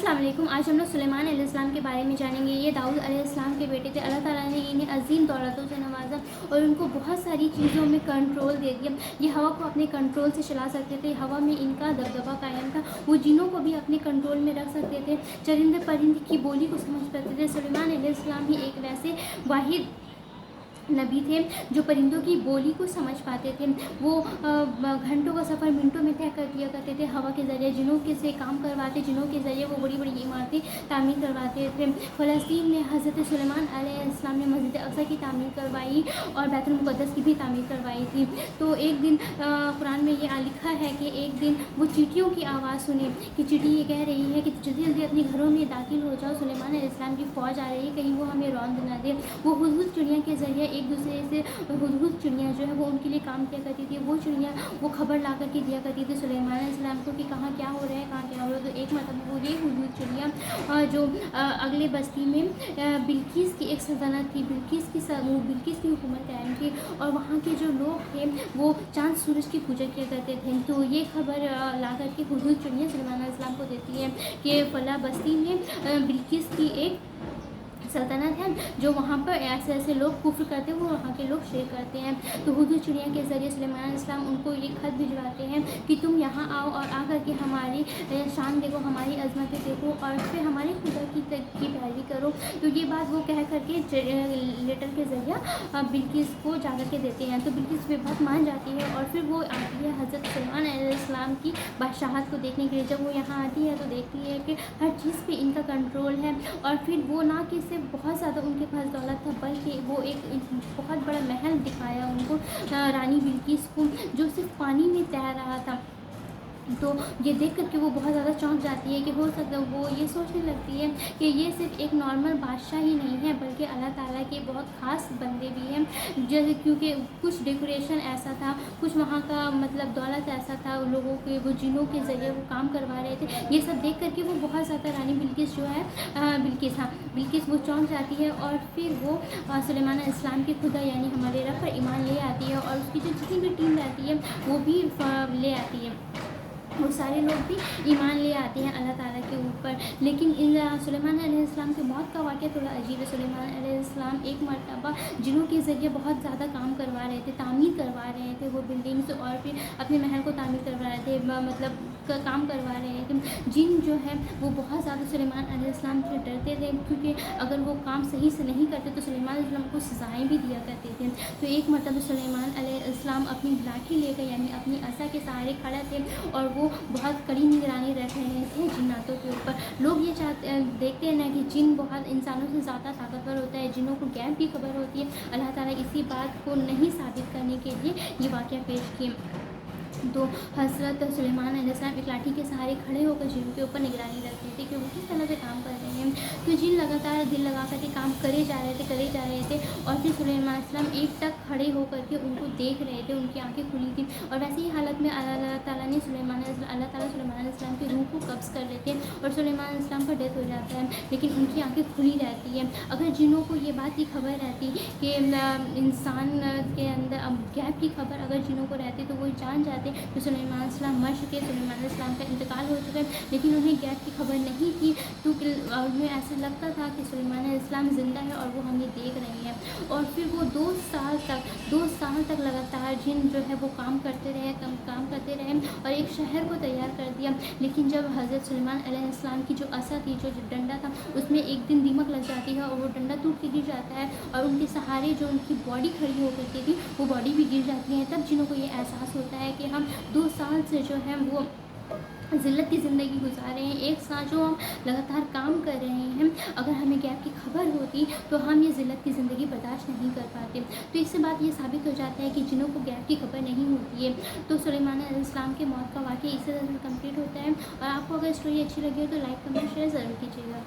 अस्सलाम वालेकुम। आज हम लोग सुलेमान अलैहिस्सलाम के बारे में जानेंगे। ये दाऊद अलैहिस्सलाम के बेटे थे। अल्लाह ताला ने इन्हें अजीम दौलतों से नवाजा और उनको बहुत सारी चीज़ों में कंट्रोल दे दिया। ये हवा को अपने कंट्रोल से चला सकते थे, हवा में इनका दबदबा कायम था। वो जिनों को भी अपने कंट्रोल में रख सकते थे, चरिंदे परिंदे की बोली को समझ सकते थे। सुलेमान अलैहिस्सलाम ही एक वैसे वाहिद नबी थे जो परिंदों की बोली को समझ पाते थे। वो घंटों का सफ़र मिनटों में तय कर दिया करते थे हवा के ज़रिए। जिनों के से काम करवाते, जिनों के ज़रिए वो बड़ी बड़ी इमारतें तामीर करवाते थे। फ़लस्तीन में हज़रत सुलेमान अलैहिस्सलाम ने मस्जिद अक़सा की तामीर करवाई और बैतुल मुक़द्दस की भी तामीर करवाई थी। तो एक दिन कुरान में ये लिखा है कि एक दिन वो चींटियों की आवाज़ सुने कि चींटी ये कह रही है कि जल्दी जल्दी अपने घरों में दाखिल हो जाओ, सुलेमान अलैहिस्सलाम की फ़ौज आ रही है, कहीं वो हमें रौंद ना दे। वो हुदहुद चिड़िया के ज़रिए एक दूसरे से, हुदहुद चिड़िया जो है वो उनके लिए काम किया करती थी। वो चिड़िया वो खबर ला करके दिया करती थी सुलेमान अलैहिस्सलाम को कि कहाँ क्या हो रहा है, कहाँ क्या हो रहा है। तो एक मतलब वो ये हुदहुद चिड़िया जो अगले बस्ती में बिल्किस की एक सल्तनत थी, बिल्किस की हुकूमत कायम थी और वहाँ के जो लोग थे वो चाँद सूरज की पूजा किया करते थे। तो ये खबर ला करके हुदहुद चिड़िया सुलेमान अलैहिस्सलाम को देती है कि फला बस्ती में बिल्किस की एक सल्तनत है, जो वहाँ पर ऐसे ऐसे लोग कुफ्र करते हैं, वो वहाँ के लोग शेर करते हैं। तो हुदहुद चिड़िया के ज़रिए सुलेमान अलैहिस्सलाम उनको ये खत भिजवाते हैं कि तुम यहाँ आओ और आकर के हमारी शान देखो, हमारी अजमतें देखो और फिर हमारे खुदा की पैरवी करो। तो ये बात वो कह करके लेटर के ज़रिए बिल्किस को जा कर के देते हैं। तो बिल्किस बेबस मान जाती है और फिर वो आती है हज़रत सुलेमान अलैहिस्सलाम की बादशाहत को देखने के लिए। जब वो यहाँ आती है तो देखती है कि हर चीज़ पे इनका कंट्रोल है और फिर वो ना कि सिर्फ बहुत ज़्यादा उनके पास दौलत था, बल्कि वो एक बहुत बड़ा महल दिखाया उनको, रानी बिल्किस को, जो सिर्फ पानी में तैर रहा था। तो ये देख कर के वो बहुत ज़्यादा चौंक जाती है कि हो सकता है, वो ये सोचने लगती है कि ये सिर्फ एक नॉर्मल बादशाह ही नहीं है बल्कि अल्लाह ताला के बहुत ख़ास बंदे भी हैं। जैसे क्योंकि कुछ डेकोरेशन ऐसा था, कुछ वहाँ का मतलब दौलत ऐसा था, लोगों के वो जिनों के ज़रिए वो काम करवा रहे थे। ये सब देख कर के वो बहुत ज़्यादा रानी बिल्किस जो है बिल्किस वो चौंक जाती है और फिर वो सुलेमान अलैहिस्सलाम के खुदा यानी हमारे रब पर ईमान ले आती है और उसकी जो जितनी भी टीम रहती है वो भी ले आती है। वो सारे लोग भी ईमान ले आते हैं अल्लाह ताला के ऊपर। लेकिन सुलेमान अलैहिस्सलाम की मौत का वाक़या थोड़ा अजीब है। सुलेमान अलैहिस्सलाम एक मरतबा जिनों के ज़रिए बहुत ज़्यादा काम करवा रहे थे, तामीर करवा रहे थे वो बिल्डिंग्स और फिर अपने महल को तामीर करवा रहे थे, मतलब काम करवा रहे थे। जिन जो है वो बहुत ज़्यादा सुलेमान अलैहिस्सलाम से डरते थे क्योंकि अगर वो काम सही से नहीं करते तो सुलेमान अलैहिस्सलाम को सज़ाएँ भी दिया करते थे। तो एक मरतबा सुलेमान अलैहिस्सलाम अपनी लाठी लेकर यानी अपनी असा के सहारे खड़े थे और वो बहुत कड़ी निगरानी रख रहे थे जिन्नातों के ऊपर। लोग ये देखते हैं ना कि जिन बहुत इंसानों से ज़्यादा ताकतवर होता है, जिनों को गैब की खबर होती है। अल्लाह ताला इसी बात को नहीं साबित करने के लिए ये वाक़या पेश किए। तो हज़रत सुलेमान अलैहिस्सलाम एक लाठी के सहारे खड़े होकर जिनों के ऊपर निगरानी रखते थे कि वो किस तरह से काम कर रहे हैं। तो जिन लगातार दिल लगा कर के काम करे जा रहे थे और फिर सुलेमान अलैहिस्सलाम एक टक खड़े होकर के उनको देख रहे थे, उनकी आंखें खुली थी और वैसे ही हालत में अल्लाह ताला सुलेमान अलैहिस्सलाम की रूह को कब्ज़ कर लेते हैं और सुलेमान अलैहिस्सलाम का डेथ हो जाता है, लेकिन उनकी आंखें खुली रहती हैं। अगर जिनों को ये बात की खबर रहती कि इंसान के अंदर अब गैब की खबर अगर जिनों को रहती तो वो जान जाते तो सुलेमान अलैहिस्सलाम मर चुके, सुलेमान अलैहिस्सलाम का इंतकाल हो चुका है, लेकिन उन्हें गैब की खबर नहीं थी। तो उन्हें ऐसा लगता था कि सुलेमान अलैहिस्सलाम ज़िंदा है और वो हमें देख रही है। और फिर वो 2 साल तक लगातार जिन जो है वो काम करते रहे और एक शहर को तैयार कर दिया। लेकिन जब हज़रत सुलेमान अलैहिस्सलाम की जो असा थी, जो डंडा था, उसमें एक दिन दीमक लग जाती है और वो डंडा टूट के गिर जाता है और उनके सहारे जो उनकी बॉडी खड़ी हो करती थी वो बॉडी भी गिर जाती है। तब जिन्हों को ये एहसास होता है कि हम 2 साल से जो है वो ज़िल्लत की ज़िंदगी गुजार रहे हैं, एक साल जो हम लगातार काम कर रहे हैं, अगर हमें गैब की खबर होती तो हम ये ज़िल्लत की ज़िंदगी बर्दाश्त नहीं कर पाते। तो इससे बात ये साबित हो जाता है कि जिन्हों को गैब की खबर नहीं होती है। तो सुलेमान अलैहिस्सलाम के मौत का वाक़या इसी तरह से कंप्लीट होता है। और आपको अगर स्टोरी अच्छी लगी हो तो लाइक कमेंट शेयर ज़रूर कीजिएगा।